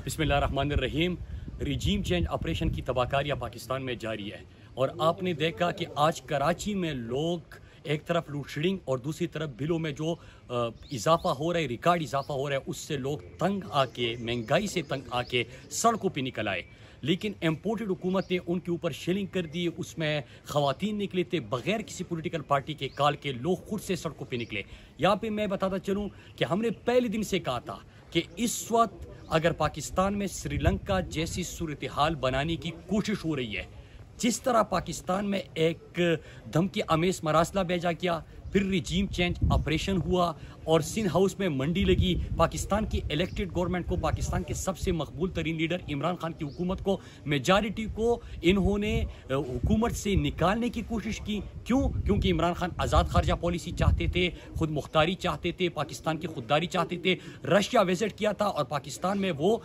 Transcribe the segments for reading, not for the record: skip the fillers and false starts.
بسم اللہ الرحمن الرحیم۔ ریجیم چینج آپریشن کی تباہکاریاں پاکستان میں جاری ہے اور آپ نے دیکھا کہ آج کراچی میں لوگ ایک طرف لوڈ شیڈنگ اور دوسری طرف بلوں میں جو اضافہ ہو رہا ہے، ریکارڈ اضافہ ہو رہا ہے، اس سے لوگ تنگ آ کے، مہنگائی سے تنگ آ کے سڑکوں پہ نکل آئے۔ لیکن امپورٹڈ حکومت نے ان کے اوپر شیلنگ کر دی، اس میں خواتین نکلے تھے بغیر کسی پولیٹیکل پارٹی کے کال کے، لوگ خود سے سڑکوں پہ نکلے۔ یہاں پہ میں بتاتا چلوں کہ ہم نے پہلے دن سے کہا تھا کہ اس وقت اگر پاکستان میں سری لنکا جیسی صورتحال بنانے کی کوشش ہو رہی ہے، جس طرح پاکستان میں ایک دھمکی آمیز مراسلہ بھیجا گیا، پھر ریجیم چینج آپریشن ہوا اور سندھ ہاؤس میں منڈی لگی، پاکستان کی الیکٹڈ گورنمنٹ کو، پاکستان کے سب سے مقبول ترین لیڈر عمران خان کی حکومت کو، میجارٹی کو انہوں نے حکومت سے نکالنے کی کوشش کی۔ کیونکہ عمران خان آزاد خارجہ پالیسی چاہتے تھے، خود مختاری چاہتے تھے، پاکستان کی خودداری چاہتے تھے، رشیا وزٹ کیا تھا اور پاکستان میں وہ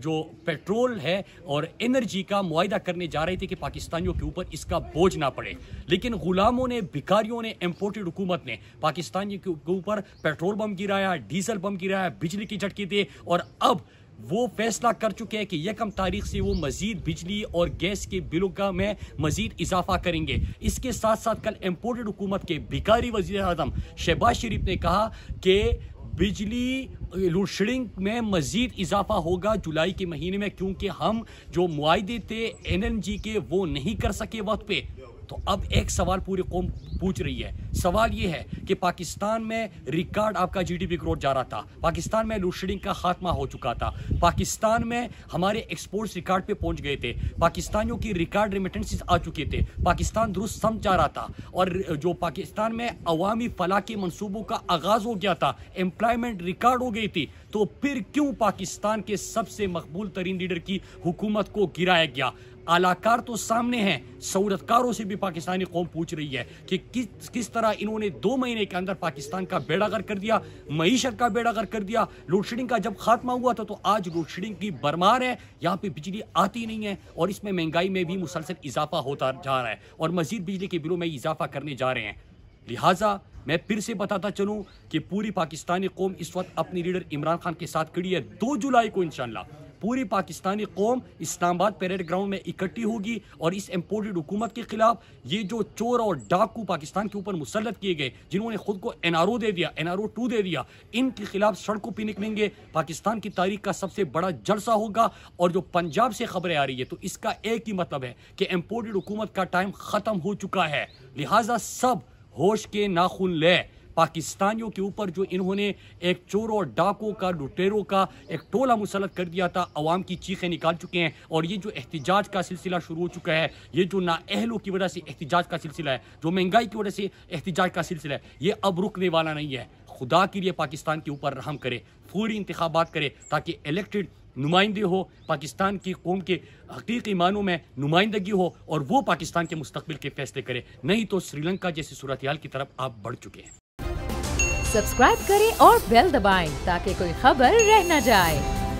جو پیٹرول ہے اور انرجی کا معاہدہ کرنے جا رہے تھے کہ پاکستانیوں کے اوپر اس کا بوجھ نہ پڑے۔ لیکن غلاموں نے، بھکاریوں نے، امپورٹڈ حکومت نے پاکستانیوں کے اوپر پیٹرول بم گرایا، ڈیزل بم گرایا، بجلی کی جھٹکے دے، اور اب وہ فیصلہ کر چکے ہیں کہ یکم تاریخ سے وہ مزید بجلی اور گیس کے بلوں کا میں مزید اضافہ کریں گے۔ اس کے ساتھ ساتھ کل امپورٹڈ حکومت کے بھکاری وزیر اعظم شہباز شریف نے کہا کہ بجلی لوڈ شیڈنگ میں مزید اضافہ ہوگا جولائی کے مہینے میں، کیونکہ ہم جو معاہدے تھے LNG کے وہ نہیں کر سکے وقت پہ۔ تو اب ایک سوال پوری قوم پوچھ رہی ہے، سوال یہ ہے کہ پاکستان میں ریکارڈ آپ کا GDP گروتھ جا رہا تھا، پاکستان میں لوڈ شیڈنگ کا خاتمہ ہو چکا تھا، پاکستان میں ہمارے ایکسپورٹس ریکارڈ پہ پہنچ گئے تھے، پاکستانیوں کی ریکارڈ ریمیٹنسز آ چکے تھے، پاکستان درست سمجھ جا رہا تھا، اور جو پاکستان میں عوامی فلاح کے منصوبوں کا آغاز ہو گیا تھا، امپلائمنٹ ریکارڈ ہو گئی تھی، تو پھر کیوں پاکستان کے سب سے مقبول ترین لیڈر کی حکومت کو گرایا گیا؟ اعلی کار تو سامنے ہیں، سہولت کاروں سے بھی پاکستانی قوم پوچھ رہی ہے کہ کس طرح انہوں نے 2 مہینے کے اندر پاکستان کا بیڑا غرق کر دیا، معیشت کا بیڑا غرق کر دیا۔ لوڈ شیڈنگ کا جب خاتمہ ہوا تھا تو آج لوڈ شیڈنگ کی بھرمار ہے، یہاں پہ بجلی آتی نہیں ہے اور اس میں مہنگائی میں بھی مسلسل اضافہ ہوتا جا رہا ہے اور مزید بجلی کے بلوں میں اضافہ کرنے جا رہے ہیں۔ لہٰذا میں پھر سے بتاتا چلوں کہ پوری پاکستانی قوم اس وقت اپنی لیڈر عمران خان کے ساتھ کھڑی ہے۔ 2 جولائی کو انشاءاللہ پوری پاکستانی قوم اسلام آباد پیریڈ گراؤنڈ میں اکٹھی ہوگی اور اس امپورٹڈ حکومت کے خلاف، یہ جو چور اور ڈاکو پاکستان کے اوپر مسلط کیے گئے، جنہوں نے خود کو NRO دے دیا، NRO 2 دے دیا، ان کے خلاف سڑکوں پہ نکلیں گے۔ پاکستان کی تاریخ کا سب سے بڑا جلسہ ہوگا، اور جو پنجاب سے خبریں آ رہی ہے تو اس کا ایک ہی مطلب ہے کہ امپورٹڈ حکومت کا ٹائم ختم ہو چکا ہے۔ لہٰذا سب ہوش کے ناخن لے۔ پاکستانیوں کے اوپر جو انہوں نے ایک چور اور ڈاکوں کا، لٹیروں کا ایک ٹولہ مسلط کر دیا تھا، عوام کی چیخیں نکال چکے ہیں، اور یہ جو احتجاج کا سلسلہ شروع ہو چکا ہے، یہ جو نااہلوں کی وجہ سے احتجاج کا سلسلہ ہے، جو مہنگائی کی وجہ سے احتجاج کا سلسلہ ہے، یہ اب رکنے والا نہیں ہے۔ خدا کے لیے پاکستان کے اوپر رحم کرے، فوری انتخابات کرے تاکہ الیکٹڈ نمائندے ہو، پاکستان کی قوم کے حقیقی معنوں میں نمائندگی ہو، اور وہ پاکستان کے مستقبل کے فیصلے کرے، نہیں تو سری لنکا جیسی صورتحال کی طرف آپ بڑھ چکے ہیں۔ سبسکرائب کریں اور بیل دبائیں تاکہ کوئی خبر رہ نہ جائے۔